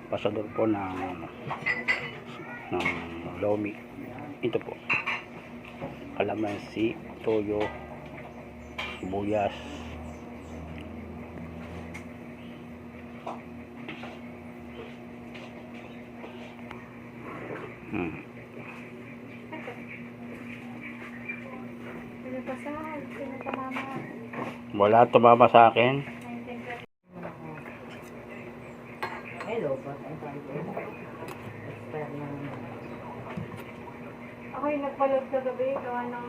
pasador po ng lomi. Ito po, kalamansi, toyo, sibuyas, wala tumama sa akin. Hello, but I'm trying to expert ng... Ako yung nagpaload kagabi, gawa ng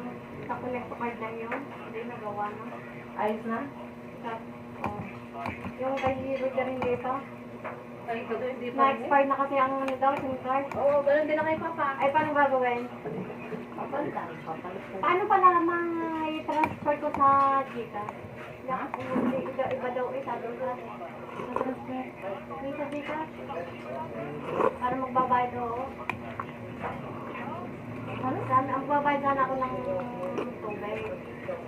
nakonect card lang yun. Hindi nagawa na. Ayos na? Oh. Yung kay Roger rin dito. Ay, ko doon, hindi pa rin. Na-expired na kasi ang ano daw, SIM card. Oo, ganun din na kay Papa. Ay, paano gagawin? Papalitan, papalit ko. Paano pala i-transfer ko sa Gita? Iba daw eh, sabi ko na-transfer. May sa Gita? Para magbabayad ako. Ano? Ang babayad sana ako ng tubig.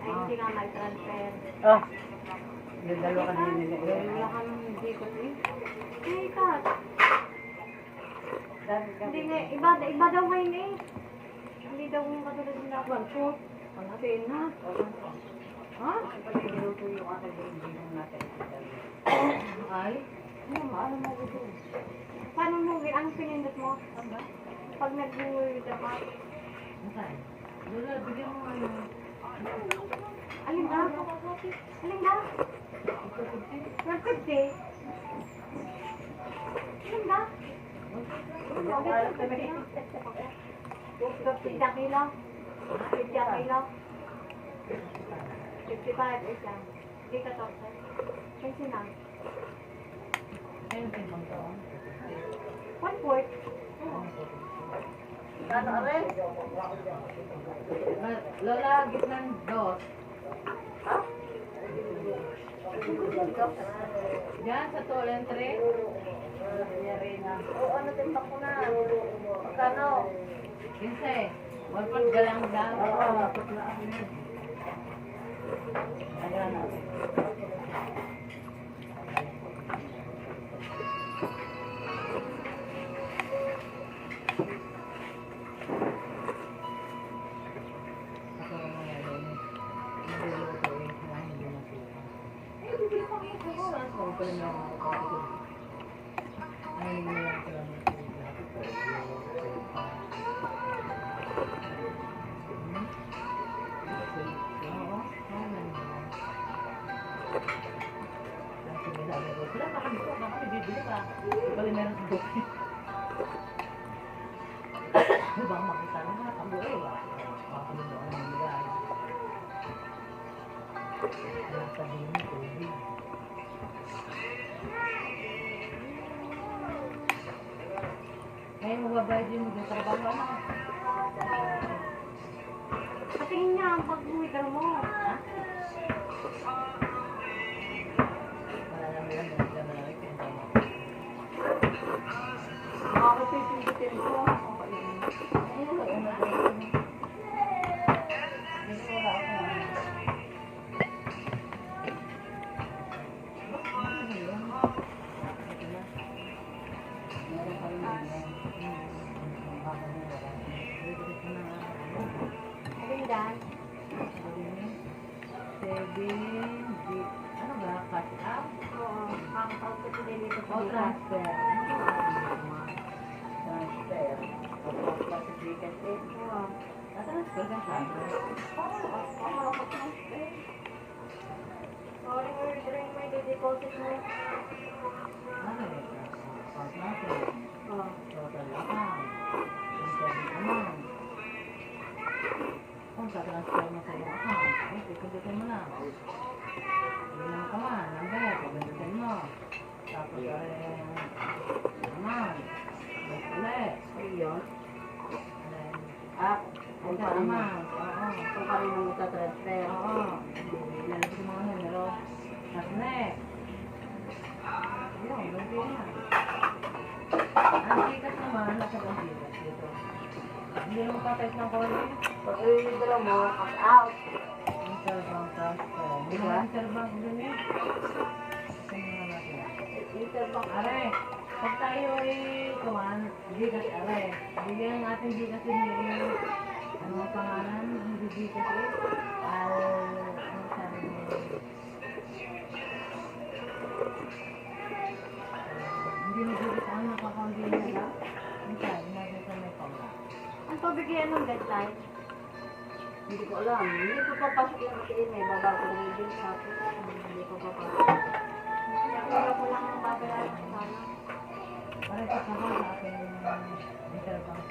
Ay, hindi nga may transfer. Ah! Yung dalawa ka na nila. Wala ka nang hindi ko eh. Eh, Kat. Hindi nga, iba daw ngayon eh. Hindi daw yung katulad ng lakwan ko. Panghatiin na. Ha? Pati niluto yung aking baby natin. Ay? Ano mo gusto? Paano mo, anong pinindot mo? Pag nag-uwi ka pa. Nasaan? Lola, bigyan mo ano. Alin ba? Alin ba? 150. Alin ba? 50 kilo. 50 kilo. 55 isa. Hindi 14. Kasi na. Ayun, timbang to. 1/4. Ano, aray? Lola, gitnan dos. Ha? Diyan, sa toilet tray. Oo, ano timbang ko na. Magkano? 15. Walpot galang daw. Oo. Ayan na. Bang makita na nga, kabuo ba? Makamulo ang nangyay. Nasa din yung tubig. Ngayon mababayad yung magtrabaho na. Patingin niya ang pag-withdraw mo. Ha? Wala naman lang, wala naman lang yung tama. Ako pipindutin ko. Ayun, wala na doon. Dito wala ako. Alin dyan? Ano ba? Cash out? Oo. Ang out ko sila dito sa O dito. transfer? Transfer. O classification. Oo. Transfer ka siya? Sorry, ordering mo yung deposit mo. Ano eh? Account natin. Oo. Total account. Internet amount. Kung sa-transfer mo sa iyong account, pindutin mo lang. Ilang ka man, number, pindutin mo. Tapos amount. Tapos ulit. Ayun. Kung sa amount, oo. Kung pa rin mo sa-transfer. Oo. Lalabas yung mga numero. Tapos next. Yun, ganti na. Ang tikas naman, nasa computer dito. Hindi mo pa-type ng call. Pag i-withdraw mo, cash out. Interbank transfer. Diba? Interbank din eh. Ito nga natin. Interbank. Are. Pag tayo ay kuman, Gcash are. Bigyan ng ating Gcash ni ano ang pangalan? Hindi Gcash eh. Ano sabi mo? Hindi na Gcash ang nakakaundi nila. Ang sabi natin sa may pangka. Ang pabigyan ng deadline. Hindi ko alam. Hindi ko papasok yung katiin. May babago ng bill sa akin. Hindi ko papasok. Wala ko lang ang babayaran ko sana. Para sa kanya sa akin interbank.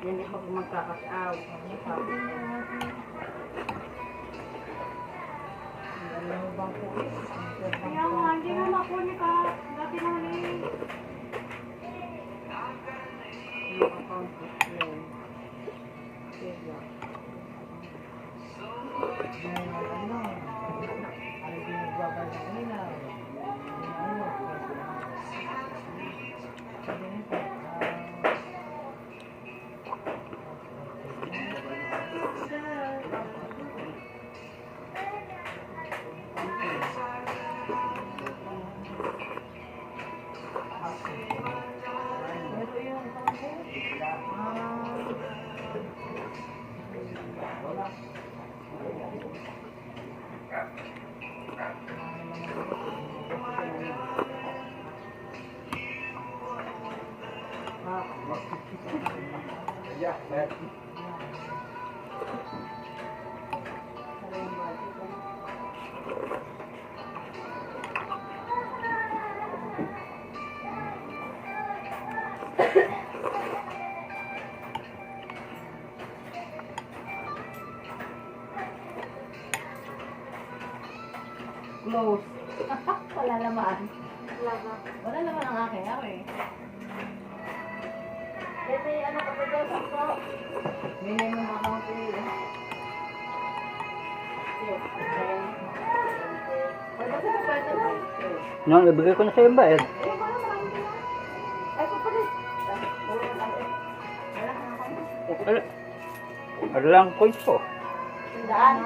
Hindi pag magkakas out. Sabi niya natin. Alam mo bang po eh? Kaya nga, hindi mo makunin ka. Dati na ulit. Yung account ko yun. Kaya. Yung ano. Ay, binagbabal na ilaw. Ano. Sabi nito. Pero yung wala. Close. Wala naman. Wala ba? Wala naman ang akin. Ako eh. Ito yung ano ka ba daw sa Minimum account eh. Wala sa pwede na. No, ibigay ko na sa iba eh. Ay, wala naman. Ay, papalit. Wala ka na kami. Wala. Wala lang coins ko. Sandaan.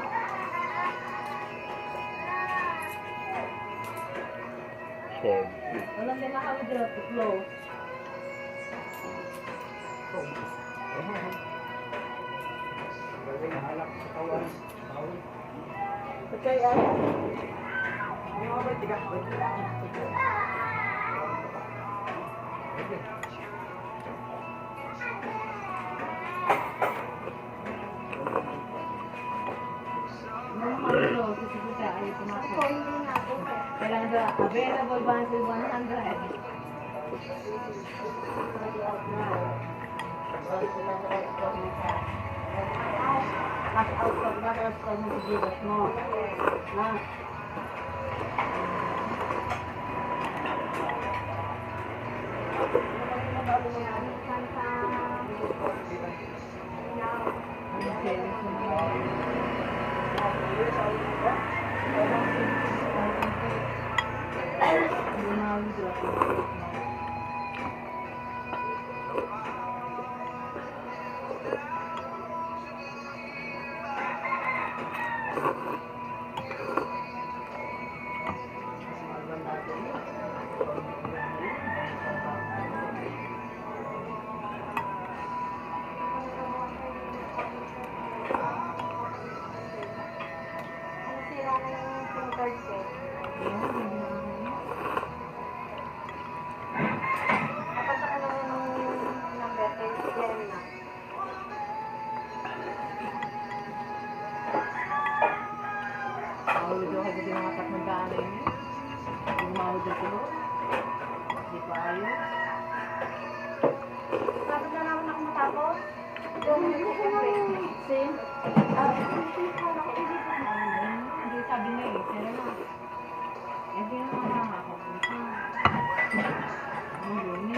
Save. Walang din kami dito. Close. Okay, ay. Ano kami close? Kasi siya ay Ako, pumasok. hindi na ako. Kailangan ba available ba until 100? Cash out ka ba? Tapos ka mo bibigas mo. Ha? Ang savings mo na. Hindi na withdraw. Sira na yung SIM card ko. Kapag ako ng number, kaya yan na. Mahulog ako kasi mga takmandaan na yun. Hindi mahulog ako. Hindi pa ayos. Tapos na naman ako matapos. Yung SIM. SIM card ako, hindi ko na. Hindi sabi niya eh. Sila na. Eh, di naman lang ako. Ano yun?